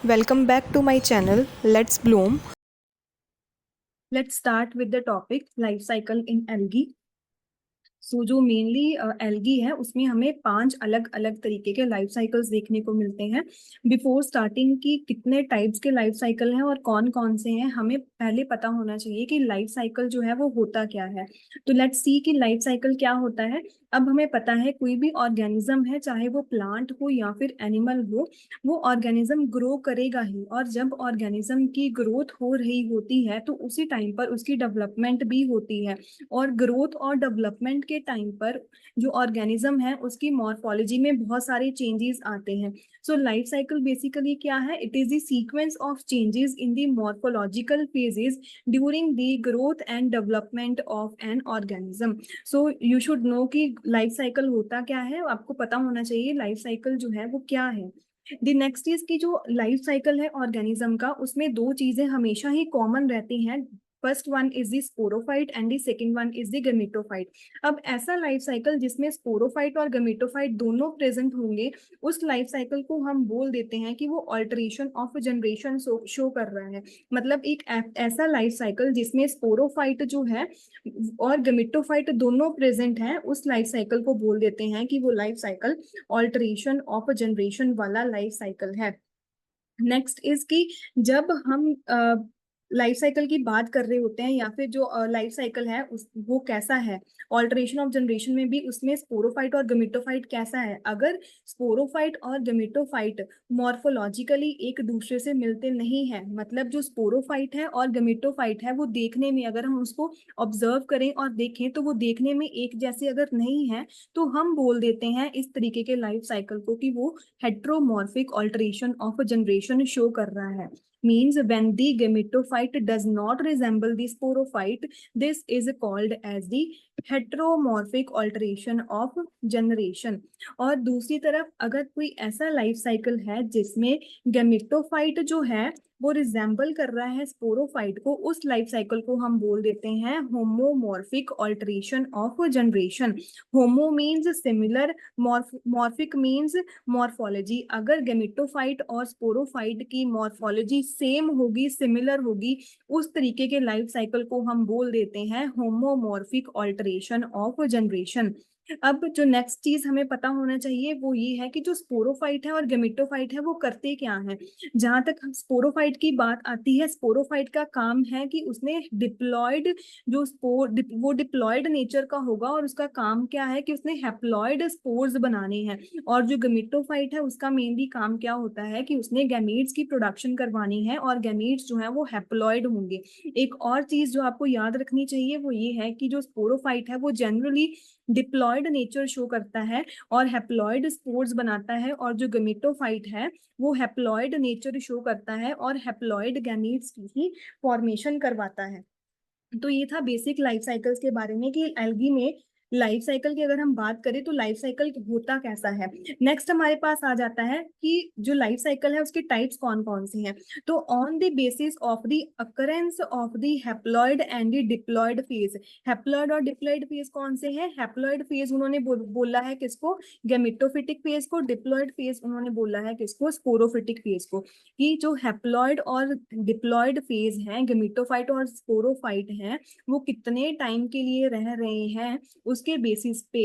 Welcome back to my channel. Let's bloom. Let's start with the topic life cycle in algae. जो mainly algae है उसमें हमें 5 अलग अलग तरीके के लाइफ साइकिल्स देखने को मिलते हैं। बिफोर स्टार्टिंग की कितने टाइप्स के लाइफ साइकिल हैं और कौन कौन से हैं, हमें पहले पता होना चाहिए कि लाइफ साइकिल जो है वो होता क्या है। तो लेट्स सी कि लाइफ साइकिल क्या होता है। अब हमें पता है कोई भी ऑर्गेनिज्म है, चाहे वो प्लांट हो या फिर एनिमल हो, वो ऑर्गेनिज्म ग्रो करेगा ही। और जब ऑर्गेनिज्म की ग्रोथ हो रही होती है तो उसी टाइम पर उसकी डेवलपमेंट भी होती है। और ग्रोथ और डेवलपमेंट के टाइम पर जो ऑर्गेनिज्म है उसकी मॉर्फोलॉजी में बहुत सारे चेंजेस आते हैं। सो लाइफ साइकिल बेसिकली क्या है? It is the sequence of changes in the morphological phases during the growth and development of an organism. So you should know कि लाइफ साइकिल होता क्या है, आपको पता होना चाहिए लाइफ साइकिल जो है वो क्या है। द नेक्स्ट इज की जो लाइफ साइकिल है ऑर्गेनिज्म का, उसमें दो चीजें हमेशा ही कॉमन रहती हैं। First one is the sporophyte and the second one is the gametophyte. अब ऐसा लाइफ साइकिल जिसमें स्पोरोफाइट और गमेटोफाइट दोनों प्रेजेंट होंगे, उस लाइफ साइकिल को हम बोल देते हैं कि वो ऑल्टरेशन ऑफ जनरेशन शो कर रहा है। मतलब एक ऐसा लाइफ साइकिल जिसमें स्पोरोफाइट जो है और गमेटोफाइट दोनों प्रेजेंट है, उस लाइफ साइकिल को बोल देते हैं कि वो life cycle alteration of generation वाला लाइफ साइकिल है। नेक्स्ट इज कि जब हम लाइफ साइकिल की बात कर रहे होते हैं या फिर जो लाइफ साइकिल है उस वो कैसा है, ऑल्टरेशन ऑफ जनरेशन में भी उसमें स्पोरोफाइट और गमेटोफाइट कैसा है। अगर स्पोरोफाइट और गमेटोफाइट मॉर्फोलॉजिकली एक दूसरे से मिलते नहीं है, मतलब जो स्पोरोफाइट है और गमेटोफाइट है वो देखने में, अगर हम उसको ऑब्जर्व करें और देखें तो वो देखने में एक जैसे अगर नहीं है, तो हम बोल देते हैं इस तरीके के लाइफ साइकिल को कि वो heteromorphic alteration of generation show कर रहा है। Means when the gametophyte does not resemble the sporophyte, this is called as the heteromorphic alteration of generation। और दूसरी तरफ अगर कोई ऐसा लाइफ साइकिल है जिसमें गैमेटोफाइट जो है वो रिजेंबल कर रहा है स्पोरोफाइट को, उस लाइफ साइकिल को हम बोल देते हैं homomorphic alteration of generation. Homo means similar, morphic means morphology. अगर गेमेटोफाइट और स्पोरोफाइट की मॉर्फोलॉजी सेम होगी, सिमिलर होगी, उस तरीके के लाइफ साइकिल को हम बोल देते हैं होमोमॉर्फिक ऑल्टरेशन ऑफ जनरेशन। अब जो नेक्स्ट चीज हमें पता होना चाहिए वो ये है कि जो स्पोरोफाइट है और गेमेटोफाइट है वो करते क्या है। जहां तक स्पोरोफाइट की बात आती है, स्पोरोफाइट का काम है कि उसने डिप्लॉयड जो वो डिप्लॉयड नेचर का होगा और उसका काम क्या है कि उसने हैप्लॉयड स्पोर्स बनाने हैं। और जो गमेटोफाइट है उसका मेनली काम क्या होता है कि उसने गैमीट्स की प्रोडक्शन करवानी है और गैमीट्स जो है वो हैप्लॉयड होंगे। एक और चीज जो आपको याद रखनी चाहिए वो ये है कि जो स्पोरोफाइट है वो जनरली डिप्लॉयड नेचर शो करता है और हैप्लॉयड स्पोर्स बनाता है, और जो गमेटोफाइट है वो हैप्लॉयड नेचर शो करता है और हैप्लॉयड गैमीट्स की ही फॉर्मेशन करवाता है। तो ये था बेसिक लाइफ साइकिल्स के बारे में कि एल्गी में लाइफ साइकिल की अगर हम बात करें तो लाइफ साइकिल होता कैसा है। नेक्स्ट हमारे पास आ जाता है कि जो लाइफ साइकिल है उसके टाइप्स कौन कौन से हैं। तो on the basis of the occurrence of the haploid and the diploid phase. Haploid और डिप्लॉयड फेज कौन से हैं? हैप्लॉयड फेज उन्होंने बोला है किसको? गैमेटोफिटिक फेज को। डिप्लॉयड फेज उन्होंने बोला है किसको? स्पोरोफिटिक फेज को। कि जो हैप्लॉयड और डिप्लॉयड फेज हैं, गैमेटोफाइट और स्पोरोफाइट हैं, वो कितने टाइम के लिए रह रहे हैं, उसके बेसिस पे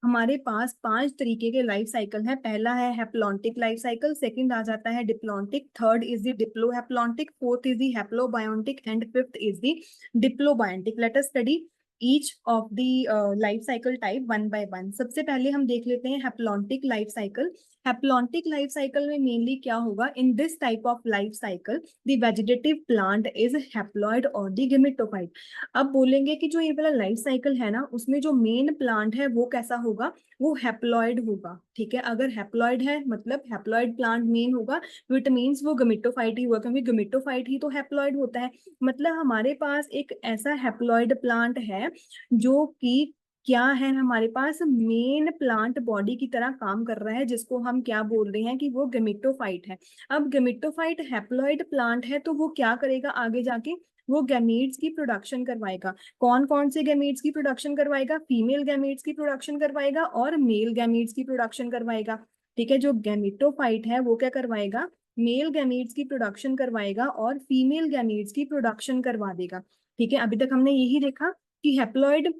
हमारे पास 5 तरीके के लाइफ साइकिल है। पहला है हैप्लॉन्टिक लाइफ साइकिल, सेकंड आ जाता है diplontic, third is the diplohaplontic, fourth is the haplobiontic and fifth is the diplobiontic. Let us study each of the life cycle type one by one. सबसे पहले हम देख लेते हैं haplontic life cycle. Haplontic life cycle में mainly क्या होगा? In this type of life cycle the vegetative plant is haploid और द गेमेटोफाइट। अब बोलेंगे कि जो ये वाला लाइफ साइकिल है ना, उसमें जो मेन प्लांट है वो कैसा होगा? वो हैप्लॉयड होगा। ठीक है, अगर हैप्लॉयड है मतलब हैप्लॉयड प्लांट मेन होगा, तो इट मीन्स वो गमेटोफाइट ही हुआ, क्योंकि गमेटोफाइट ही तो हैप्लॉयड होता है। मतलब हमारे पास एक ऐसा हैप्लॉयड प्लांट है जो कि क्या है, हमारे पास मेन प्लांट बॉडी की तरह काम कर रहा है, जिसको हम क्या बोल रहे हैं कि वो गमेटोफाइट है। अब गमेटोफाइट हैप्लॉयड प्लांट है तो वो क्या करेगा आगे जाके? वो गैमीट्स की प्रोडक्शन करवाएगा। कौन कौन से गैमीट्स की प्रोडक्शन करवाएगा? फीमेल गैमीट्स की प्रोडक्शन करवाएगा और मेल गैमीट्स की प्रोडक्शन करवाएगा। ठीक है, जो गैमेटोफाइट है वो क्या करवाएगा? मेल गैमीट्स की प्रोडक्शन करवाएगा और फीमेल गैमीट्स की प्रोडक्शन करवा देगा। ठीक है, अभी तक हमने यही देखा कि haploid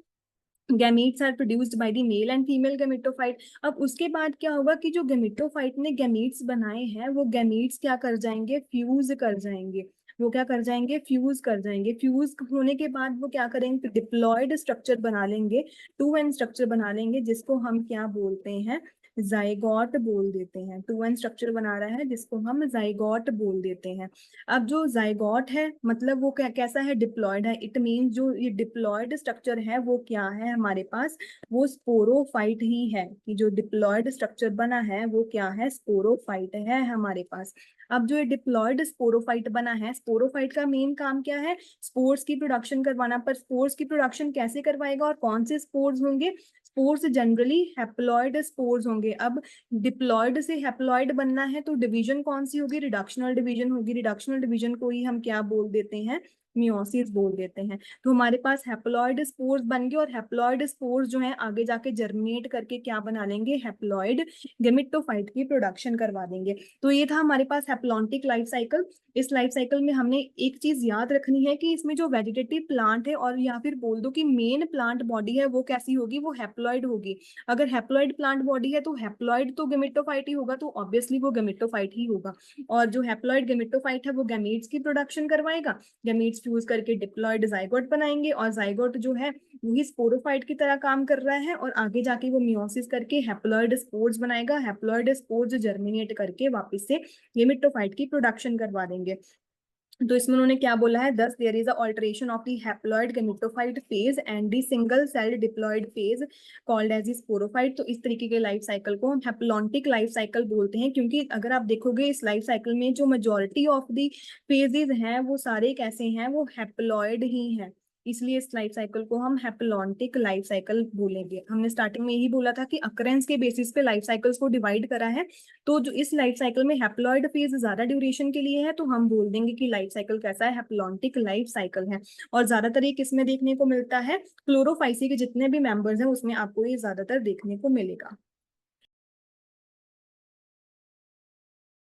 gametes are produced by the male and female gametophyte. अब उसके बाद क्या होगा कि जो गैमेटोफाइट ने गैमीट्स बनाए हैं वो गैमीट्स क्या कर जाएंगे, फ्यूज कर जाएंगे। वो क्या कर जाएंगे, फ्यूज कर जाएंगे। फ्यूज होने के बाद वो क्या करेंगे, डिप्लॉयड स्ट्रक्चर बना लेंगे, 2n स्ट्रक्चर बना लेंगे, जिसको हम क्या बोलते हैं, जाइगोट बोल देते हैं। 2n स्ट्रक्चर बना रहा है जिसको हम जाइगोट बोल देते हैं। अब जो जाइगोट है मतलब वो कैसा है, डिप्लॉयड है। इट मीन जो ये डिप्लॉयड स्ट्रक्चर है वो क्या है हमारे पास, वो स्पोरोफाइट ही है। कि जो डिप्लॉयड स्ट्रक्चर बना है वो क्या है, स्पोरोफाइट है हमारे पास। अब जो ये डिप्लॉयड स्पोरोफाइट बना है, स्पोरोफाइट का मेन काम क्या है, स्पोर्स की प्रोडक्शन करवाना। पर स्पोर्स की प्रोडक्शन कैसे करवाएगा और कौन से स्पोर्स होंगे, स्पोर्स जनरली हैप्लॉयड स्पोर्स होंगे। अब डिप्लॉयड से हैप्लॉयड बनना है तो डिवीजन कौन सी होगी, रिडक्शनल डिवीजन होगी। रिडक्शनल डिवीजन को ही हम क्या बोल देते हैं, मियोसिस बोल देते हैं। तो हमारे पास हैप्लॉयड स्पोर्स बन गए और हैप्लॉयड स्पोर्स जो है आगे जाके जर्मिनेट करके क्या बना लेंगे, हैप्लॉयड गेमेटोफाइट की प्रोडक्शन करवा देंगे। तो ये था हमारे पास हैप्लॉन्टिक लाइफ साइकिल। इस लाइफ साइकिल में हमने एक चीज याद रखनी है कि इसमें जो वेजिटेटिव प्लांट है और या फिर बोल दो कि मेन प्लांट बॉडी है वो कैसी होगी, वो हैप्लॉयड होगी। अगर हैप्लॉयड प्लांट बॉडी है तो हैप्लॉयड तो गेमेटोफाइट ही होगा, तो ऑब्वियसली वो गेमेटोफाइट ही होगा। और जो हैप्लॉयड गेमेटोफाइट है वो गैमीट्स की प्रोडक्शन करवाएगा, गैमीट्स फ्यूज करके डिप्लॉयड जाइगोट बनाएंगे, और जाइगोट जो है वही स्पोरोफाइट की तरह काम कर रहा है, और आगे जाके वो मियोसिस करके हैप्लॉयड स्पोर्स बनाएगा। हैप्लॉयड स्पोर्स जर्मिनेट करके वापस से गेमेटोफाइट की प्रोडक्शन करवा देंगे। तो इसमें उन्होंने क्या बोला है, thus there is alteration of the haploid gametophyte phase and the single cell diploid phase called as sporophyte. तो इस तरीके के लाइफ साइकिल को हम हैप्लॉन्टिक लाइफ साइकिल बोलते हैं, क्योंकि अगर आप देखोगे इस लाइफ साइकिल में जो मेजोरिटी ऑफ द फेजेस हैं वो सारे कैसे हैं, वो हैप्लॉयड ही हैं। इसलिए इस लाइफ साइकिल को हम हैप्लॉन्टिक लाइफ साइकिल बोलेंगे। हमने स्टार्टिंग में यही बोला था कि अकरेंस के बेसिस पे लाइफ साइकिल्स को डिवाइड करा है। तो जो इस लाइफ साइकिल में हैप्लॉयड फेज ज्यादा ड्यूरेशन के लिए है तो हम बोल देंगे कि लाइफ साइकिल कैसा है, हैप्लॉन्टिक लाइफ साइकिल है। और ज्यादातर ये किसमें देखने को मिलता है, क्लोरोफाइसी के जितने भी मेंबर्स हैं उसमें आपको ये ज्यादातर देखने को मिलेगा।